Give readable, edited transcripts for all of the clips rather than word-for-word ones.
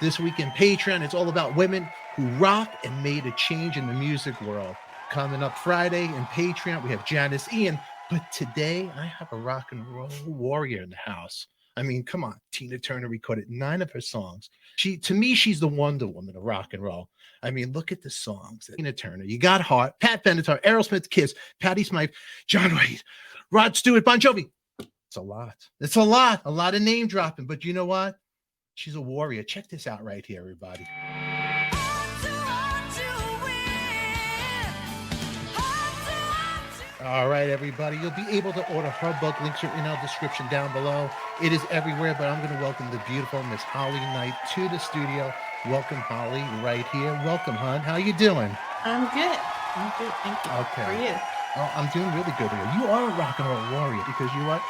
This week in Patreon, it's all about women who rock and made a change in the music world. Coming up Friday in Patreon, we have Janice Ian. But today, I have a rock and roll warrior in the house. I mean, come on. Tina Turner recorded 9 of her songs. To me, she's the Wonder Woman of rock and roll. I mean, look at the songs. Tina Turner, You Got Heart, Pat Benatar, Aerosmith, Kiss, Patti Smyth, John Waite, Rod Stewart, Bon Jovi. It's a lot. It's a lot of name dropping. But you know what? She's a warrior. Check this out right here, everybody. All right, everybody. You'll be able to order her book. Links are in our description down below. It is everywhere, but I'm going to welcome the beautiful Miss Holly Knight to the studio. Welcome, Holly, right here. Welcome, hon. How you doing? I'm good. Thank you. Okay. How are you? Oh, I'm doing really good here. You are a rock and roll warrior because you know what?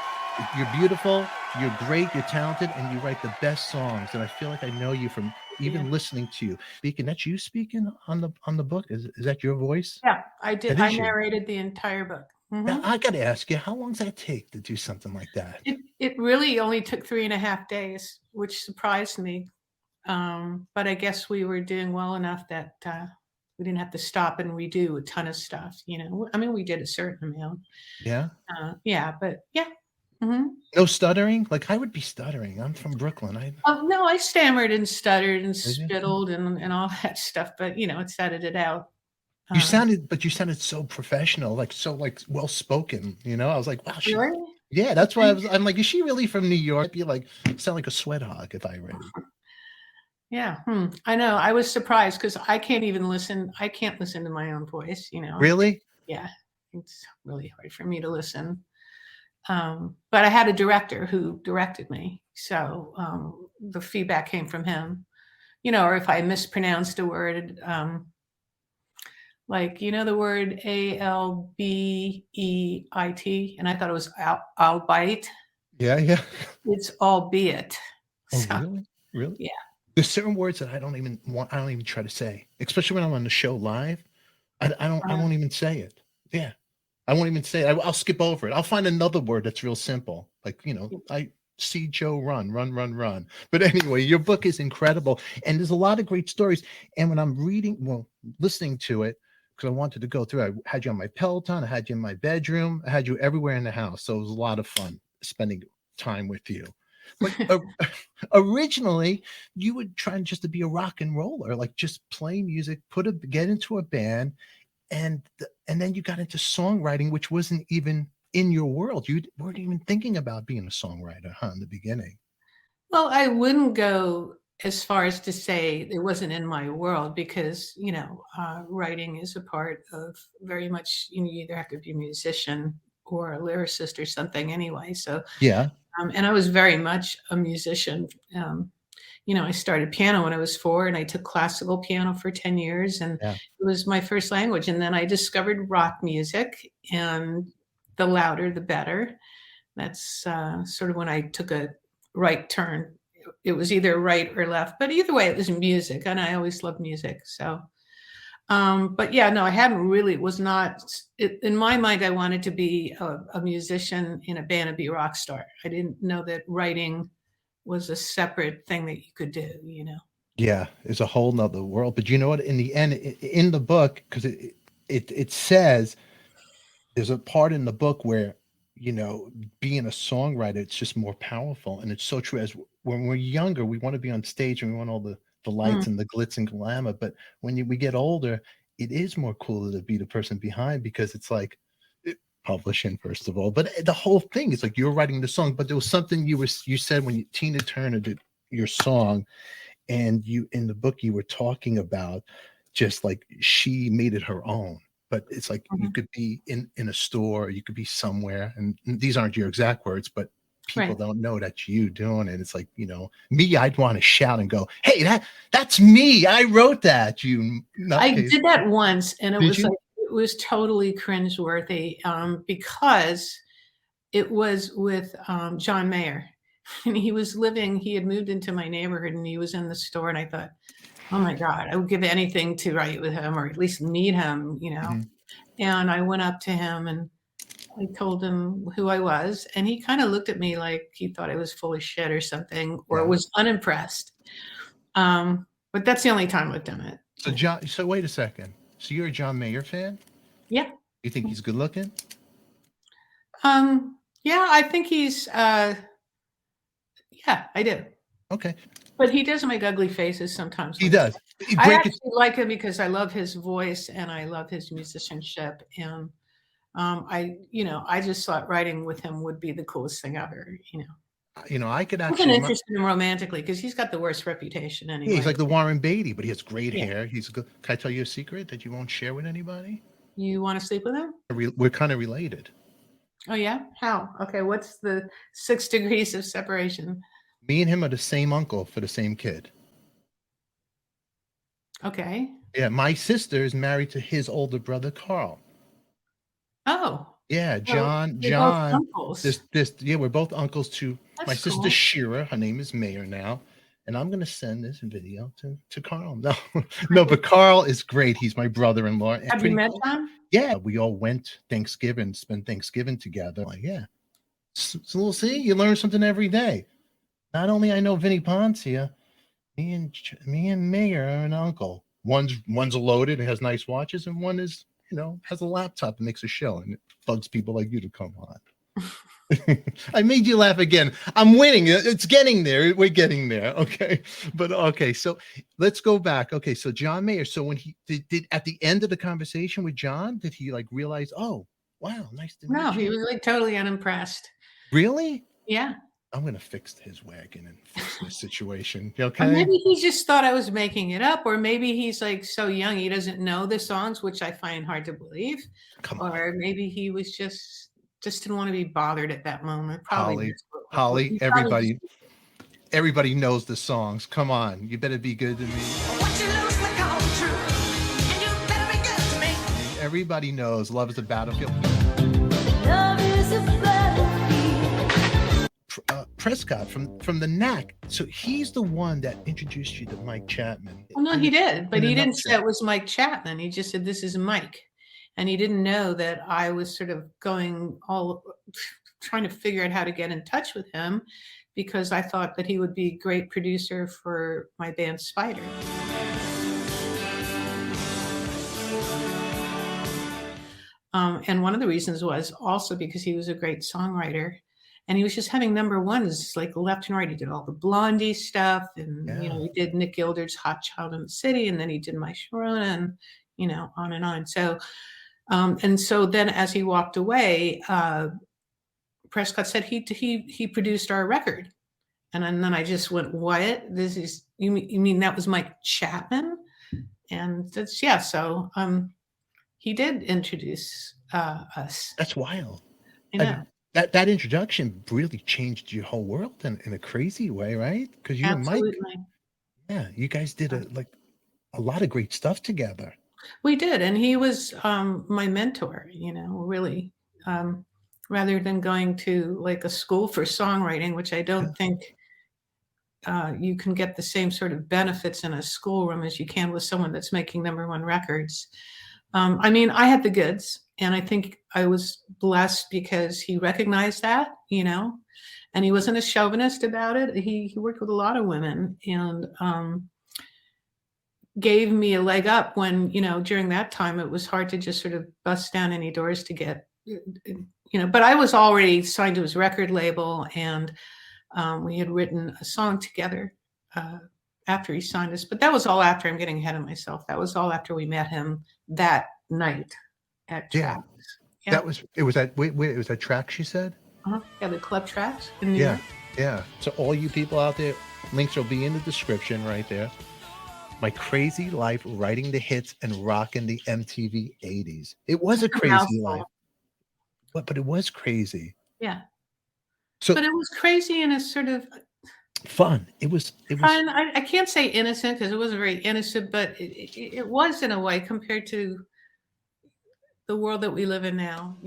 You're beautiful, you're great, you're talented, and you write the best songs. And I feel like I know you from even listening to you speaking. That's you speaking on the book. Is that your voice? Yeah, I did. I narrated the entire book. Now, I got to ask you, how long does that take to do something like that? It really only took 3.5 days, which surprised me. But I guess we were doing well enough that we didn't have to stop and redo a ton of stuff. You know, I mean, we did a certain amount. Yeah. But yeah. Mm-hmm. No stuttering? Like I would be stuttering. I'm from Brooklyn. No, I stammered and stuttered and spittled and all that stuff. But you know, it's edited out. You sounded so professional, so well spoken. You know, I was like, wow, really? Yeah, that's why I'm like, is she really from New York? I'd be like, sound like a sweat hog if I read it. Yeah, I know. I was surprised because I can't even listen. I can't listen to my own voice. You know. Really? Yeah, it's really hard for me to listen. But I had a director who directed me. So the feedback came from him, you know, or if I mispronounced a word, like, you know, the word ALBEIT, and I thought it was albeit. Yeah. It's albeit. Oh, so, really? Yeah. There's certain words that I don't even try to say, especially when I'm on the show live. I won't even say it. Yeah. I won't even say it. I'll skip over it. I'll find another word that's real simple. Like, you know, I see Joe run. But anyway, your book is incredible. And there's a lot of great stories. And when I'm listening to it, because I wanted to go through, I had you on my Peloton. I had you in my bedroom. I had you everywhere in the house. So it was a lot of fun spending time with you. But originally, you were trying just to be a rock and roller, like just play music, get into a band. And then you got into songwriting, which wasn't even in your world. You weren't even thinking about being a songwriter, in the beginning. Well, I wouldn't go as far as to say it wasn't in my world because, you know, writing is a part of very much, you either have to be a musician or a lyricist or something anyway. So, yeah. And I was very much a musician. You know, I started piano when I was 4 and I took classical piano for 10 years and it was my first language. And then I discovered rock music, and the louder, the better. That's sort of when I took a right turn. It was either right or left, but either way, it was music. And I always loved music. So, but yeah, no, I hadn't really, in my mind, I wanted to be a musician in a band and be a rock star. I didn't know that writing was a separate thing that you could do, you know? Yeah, it's a whole nother world. But you know what? In the end, in the book, because it says there's a part in the book where, you know, being a songwriter, it's just more powerful. And it's so true. As when we're younger, we want to be on stage and we want all the lights and the glitz and glamour. But when we get older, it is more cooler to be the person behind, because it's like, publishing first of all, but the whole thing is like you're writing the song. But there was something you said when Tina Turner did your song, and you in the book you were talking about just like she made it her own. But it's like you could be in a store, you could be somewhere, and these aren't your exact words, but people don't know that's you doing it. It's like, you know, me, I'd want to shout and go, hey, that's me, I wrote that. I did that once, and it was totally cringeworthy because it was with John Mayer, and he had moved into my neighborhood, and he was in the store, and I thought, oh my God, I would give anything to write with him or at least meet him, you know. And I went up to him and I told him who I was, and he kind of looked at me like he thought I was full of shit or something, or was unimpressed. But that's the only time I've done it. So wait a second. So you're a John Mayer fan? Yeah. You think he's good looking? Yeah, I think he's yeah, I do. Okay. But he does make ugly faces sometimes. He does. I actually like him because I love his voice and I love his musicianship. And I just thought writing with him would be the coolest thing ever, I could actually. I'm interested in him romantically because he's got the worst reputation anyway. Yeah, he's like the Warren Beatty, but he has great hair. He's good. Can I tell you a secret that you won't share with anybody? You want to sleep with him? We're kind of related. Oh, yeah? How? Okay, what's the 6 degrees of separation? Me and him are the same uncle for the same kid. Okay. Yeah, my sister is married to his older brother, Carl. Oh. Yeah, John. Both uncles. We're both uncles to my sister cool. Shira. Her name is Mayer now. And I'm going to send this video to Carl. No, but Carl is great. He's my brother-in-law. Have you met John? Yeah, we all went spent Thanksgiving together. Like, yeah. So we'll see. You learn something every day. Not only I know Vinnie Poncia, me and Mayer are an uncle. One's loaded and has nice watches, and one is, has a laptop and makes a show, and it bugs people like you to come on. I made you laugh again. I'm winning. It's getting there. We're getting there. Okay. But okay. So let's go back. Okay. So John Mayer. So when he did at the end of the conversation with John, did he like realize, oh, wow, nice to meet you? No, he was like totally unimpressed. Really? Yeah. I'm going to fix his wagon and fix this situation. Okay. Or maybe he just thought I was making it up, or maybe he's like so young he doesn't know the songs, which I find hard to believe. Or maybe he was just didn't want to be bothered at that moment. Probably. Holly, everybody knows the songs. Come on, you better be good to me. Everybody knows Love is a Battlefield. Love is a battlefield. Prescott from the Knack. So he's the one that introduced you to Mike Chapman. Well, no, he did, but he didn't say it was Mike Chapman. He just said, this is Mike. And he didn't know that I was sort of trying to figure out how to get in touch with him, because I thought that he would be a great producer for my band Spider. And one of the reasons was also because he was a great songwriter. And he was just having number ones like left and right. He did all the Blondie stuff, and he did Nick Gilder's Hot Child in the City, and then he did My Sharona, and on and on. So, and so then as he walked away, Prescott said he produced our record, and then I just went, "What? This is you mean that was Mike Chapman?" And that's So he did introduce us. That's wild. I know. That introduction really changed your whole world in a crazy way, right? Because you and Mike, you guys did a lot of great stuff together. We did, and he was my mentor. Really, rather than going to like a school for songwriting, which I don't think you can get the same sort of benefits in a schoolroom as you can with someone that's making number one records. I had the goods. And I think I was blessed because he recognized that, and he wasn't a chauvinist about it. He worked with a lot of women and gave me a leg up when, during that time, it was hard to just sort of bust down any doors to get, but I was already signed to his record label, and we had written a song together after he signed us. But that was all after. I'm getting ahead of myself. That was all after we met him that night. That was that Tracks, you said? Yeah, the club Tracks in New York. Yeah. So all you people out there, links will be in the description right there. My crazy life writing the hits and rocking the MTV 80s. It was a crazy life. But it was crazy. Yeah. So, but it was crazy in a sort of fun. It was fun. I can't say innocent because it wasn't very innocent, but it was in a way compared to the world that we live in now,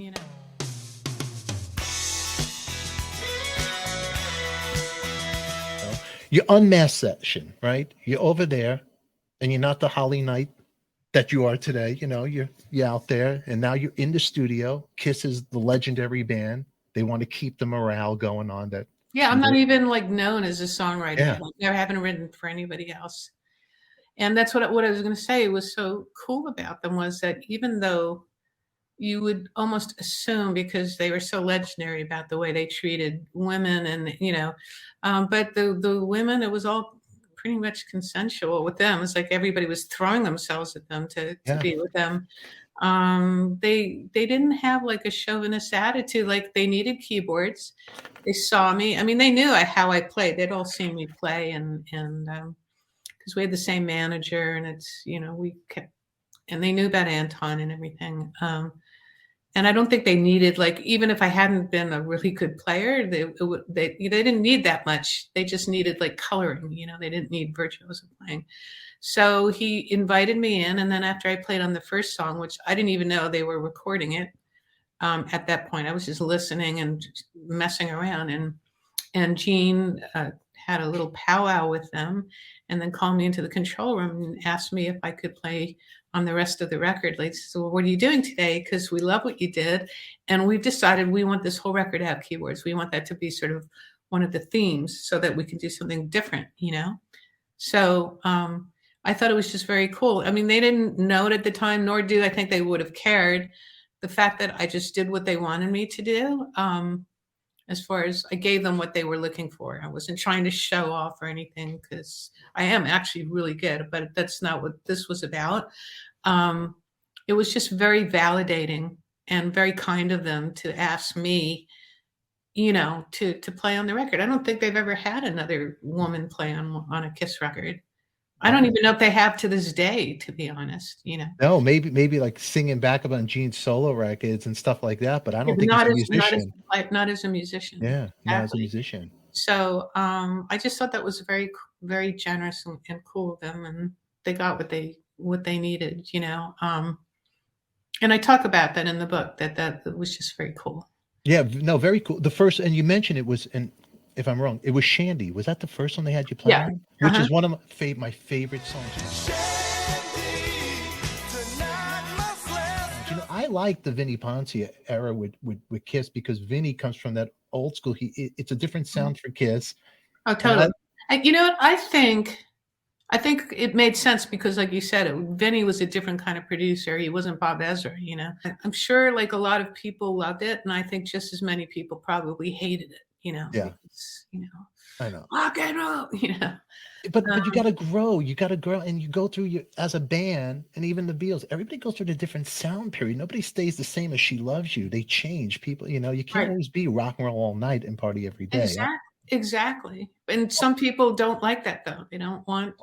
Your unmasked session, right? You're over there, and you're not the Holly Knight that you are today. You're out there, and now you're in the studio. Kiss is the legendary band. They want to keep the morale going on that Yeah, I'm not even like known as a songwriter. Yeah. Like, I haven't written for anybody else. And that's what I was going to say was so cool about them was that even though you would almost assume because they were so legendary about the way they treated women and, but the women, it was all pretty much consensual with them. It's like everybody was throwing themselves at them to be with them. They didn't have like a chauvinist attitude. Like they needed keyboards. They saw me. I mean, they knew how I played. They'd all seen me play and because we had the same manager and it's, we kept, and they knew about Anton and everything. And I don't think they needed, like, even if I hadn't been a really good player, they didn't need that much. They just needed like coloring, they didn't need virtuoso playing. So he invited me in. And then after I played on the first song, which I didn't even know they were recording it at that point, I was just listening and just messing around. And Gene had a little powwow with them and then called me into the control room and asked me if I could play on the rest of the record. Like, so well, what are you doing today? Because we love what you did. And we've decided we want this whole record to have keyboards. We want that to be sort of one of the themes so that we can do something different, So I thought it was just very cool. I mean, they didn't know it at the time, nor do I think they would have cared. The fact that I just did what they wanted me to do, as far as I gave them what they were looking for. I wasn't trying to show off or anything because I am actually really good, but that's not what this was about. It was just very validating and very kind of them to ask me, to play on the record. I don't think they've ever had another woman play on a Kiss record. I don't even know if they have to this day, to be honest, No, maybe like singing backup on Gene's solo records and stuff like that, but I don't think he's a musician. Not as a musician. Yeah, exactly. not as a musician. So I just thought that was very, very generous and cool of them, and they got what they needed, and I talk about that in the book, that was just very cool. Yeah, no, very cool. The first, and you mentioned it was, and if I'm wrong, it was Shandy. Was that the first one they had you play on? Which is one of my favorite songs. I like the Vinnie Ponce era with Kiss because Vinnie comes from that old school. It's a different sound for Kiss. Oh, totally. You know what? I think it made sense because, like you said, Vinnie was a different kind of producer. He wasn't Bob Ezra, I'm sure like a lot of people loved it. And I think just as many people probably hated it, Yeah. Because, I know. Rock and roll, But you got to grow. You got to grow. And you go through as a band and even the Beatles, everybody goes through a different sound period. Nobody stays the same as She Loves You. They change. People, you can't always be rock and roll all night and party every day. Exactly. And some people don't like that though. They don't want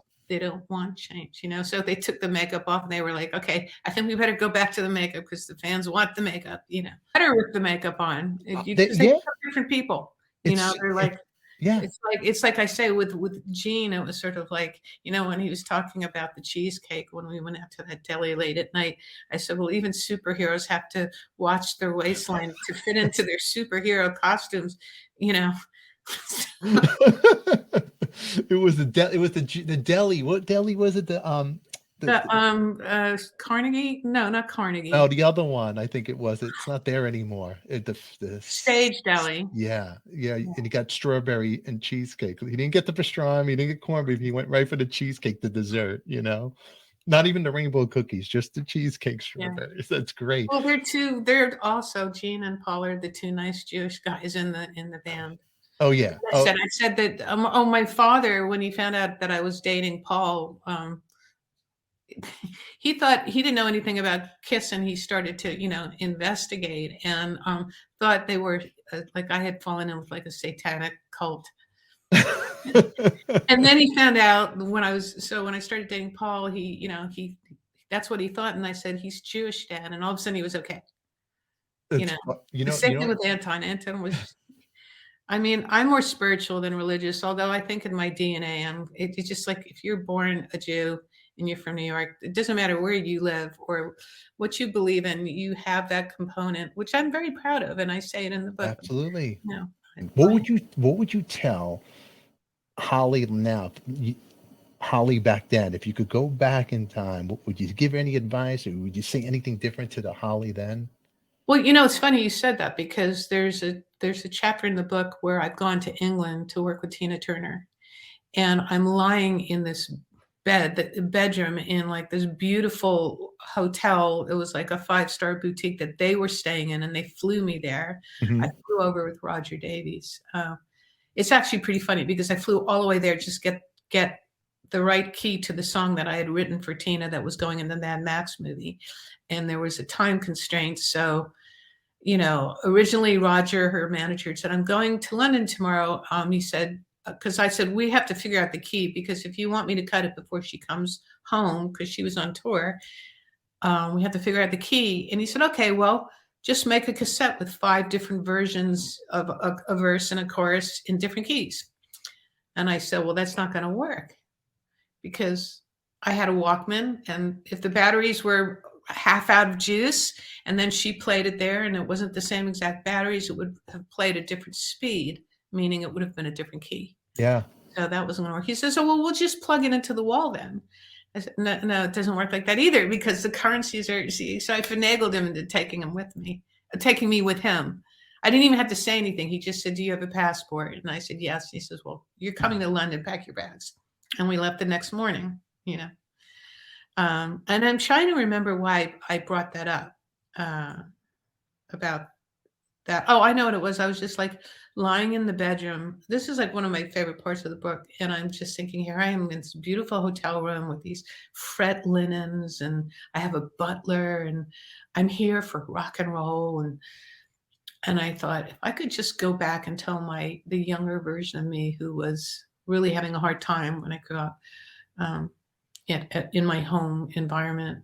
change, So they took the makeup off and they were like, okay, I think we better go back to the makeup because the fans want the makeup, better with the makeup on. They're different people, they're like, yeah. It's like I say with Gene, it was sort of like, when he was talking about the cheesecake, when we went out to that deli late at night, I said, well, even superheroes have to watch their waistline to fit into their superhero costumes, It was the deli. What deli was it? Carnegie? No, not Carnegie. No, the other one. I think it was. It's not there anymore. The Stage Deli. Yeah. And he got strawberry and cheesecake. He didn't get the pastrami. He didn't get corned beef. He went right for the cheesecake, the dessert. Not even the rainbow cookies, just the cheesecake strawberries. Yeah. That's great. Well, they're also Gene and Paul are the two nice Jewish guys in the band. Oh yeah. I said that. My father, when he found out that I was dating Paul, he thought he didn't know anything about Kiss, and he started to, investigate and thought they were like I had fallen in with like a satanic cult. And then he found out when I started dating Paul, he that's what he thought, and I said he's Jewish, Dad, and all of a sudden he was okay. The same thing with Anton. Anton was. I mean, I'm more spiritual than religious, although I think in my DNA, it's just like if you're born a Jew and you're from New York, it doesn't matter where you live or what you believe in, you have that component, which I'm very proud of. And I say it in the book. Absolutely. What would you tell Holly now, Holly back then? If you could go back in time, would you give her any advice or would you say anything different to the Holly then? Well, it's funny you said that because there's there's a chapter in the book where I've gone to England to work with Tina Turner, and I'm lying in this bedroom in like this beautiful hotel. It was like a 5-star boutique that they were staying in, and they flew me there. Mm-hmm. I flew over with Roger Davies. It's actually pretty funny because I flew all the way there just get the right key to the song that I had written for Tina that was going in the Mad Max movie. And there was a time constraint. So, originally Roger, her manager, said, I'm going to London tomorrow. He said, because I said, we have to figure out the key, because if you want me to cut it before she comes home, because she was on tour, we have to figure out the key. And he said, okay, well, just make a cassette with 5 different versions of a verse and a chorus in different keys. And I said, well, that's not going to work, because I had a Walkman, and if the batteries were half out of juice and then she played it there and it wasn't the same exact batteries, it would have played at different speed, meaning it would have been a different key. Yeah. So that wasn't going to work. He says, oh, well, we'll just plug it into the wall then. I said, no, it doesn't work like that either, because the currencies are, so I finagled him into taking me with him. I didn't even have to say anything. He just said, do you have a passport? And I said, yes. He says, well, you're coming to London, pack your bags. And we left the next morning, and I'm trying to remember why I brought that up, about that. Oh, I know what it was. I was just like lying in the bedroom. This is like one of my favorite parts of the book. And I'm just thinking, here I am in this beautiful hotel room with these fret linens, and I have a butler, and I'm here for rock and roll. And I thought, if I could just go back and tell the younger version of me, who was really having a hard time when I grew up, in my home environment,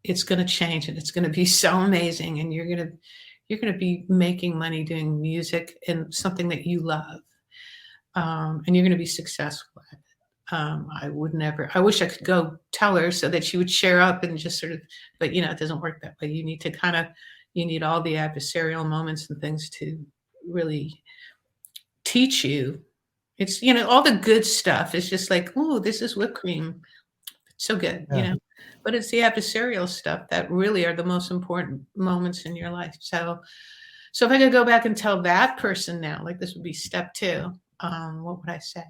it's going to change, and it's going to be so amazing. And you're going to be making money doing music and something that you love. And you're going to be successful at it. I wish I could go tell her so that she would share up and just sort of, but it doesn't work that way. You need to you need all the adversarial moments and things to really teach you. It's, all the good stuff is just like, oh, this is whipped cream. It's so good, Yeah. but it's the adversarial stuff that really are the most important moments in your life. So if I could go back and tell that person now, like this would be step 2, what would I say?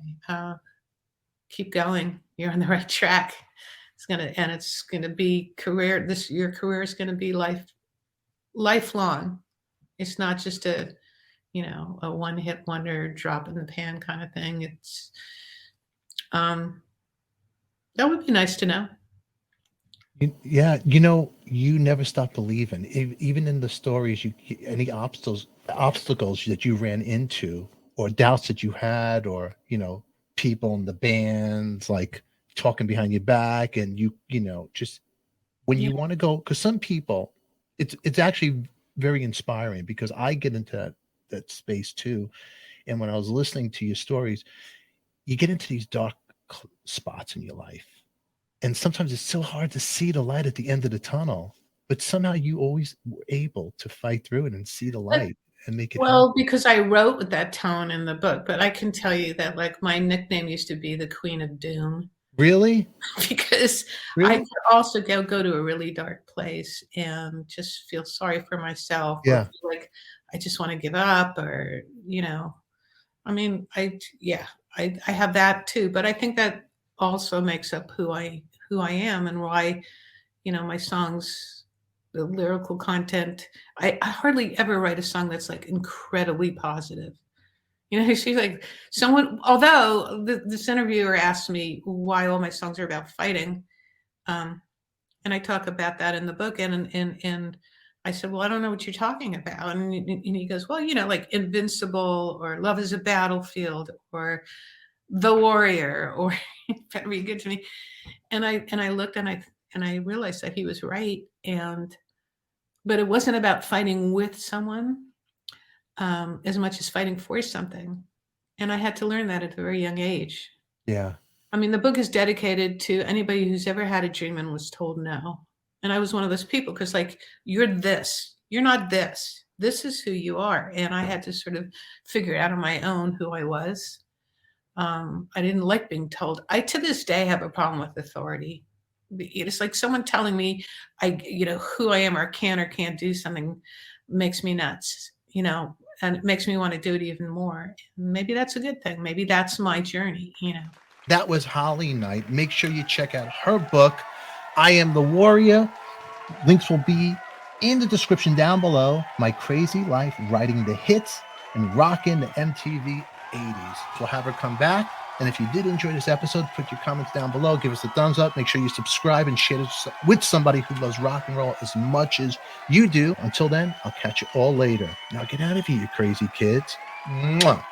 Keep going. You're on the right track. It's going to be career. Your career is going to be lifelong. It's not just a one-hit wonder, drop in the pan kind of thing. It's that would be nice to know. Yeah, you never stop believing. Even in the stories, any obstacles that you ran into, or doubts that you had, or people in the bands like talking behind your back, and just when you want to go, because some people, it's actually very inspiring, because I get into that space too. And when I was listening to your stories, you get into these dark spots in your life, and sometimes it's so hard to see the light at the end of the tunnel, but somehow you always were able to fight through it and see the light and make it happen. Because I wrote with that tone in the book, but I can tell you that, like, my nickname used to be the Queen of Doom. Really? Because I could also go to a really dark place and just feel sorry for myself. Yeah. Or feel like I just want to give up, or, I mean, I have that too, but I think that also makes up who I am, and why, my songs, the lyrical content, I hardly ever write a song that's like incredibly positive. She's like someone, although this interviewer asked me why all my songs are about fighting. And I talk about that in the book. And I said, well, I don't know what you're talking about. And he goes, well, like Invincible, or Love is a Battlefield, or The Warrior, or Better Be Good to Me. And I looked, and I realized that he was right. But it wasn't about fighting with someone, as much as fighting for something. And I had to learn that at a very young age. Yeah. I mean, the book is dedicated to anybody who's ever had a dream and was told no. And I was one of those people, because, like, you're this, you're not this. This is who you are. And I had to sort of figure out on my own who I was. I didn't like being told. I, to this day, have a problem with authority. It's like someone telling me who I am, or can or can't do something, makes me nuts. you know, and it makes me want to do it even more. Maybe that's a good thing. Maybe that's my journey, you know. That was Holly Knight. Make sure you check out her book, I Am the Warrior. Links will be in the description down below. My crazy life writing the hits and rocking the MTV 80s. We'll have her come back. And if you did enjoy this episode, put your comments down below. Give us a thumbs up. Make sure you subscribe and share this with somebody who loves rock and roll as much as you do. Until then, I'll catch you all later. Now get out of here, you crazy kids. Mwah.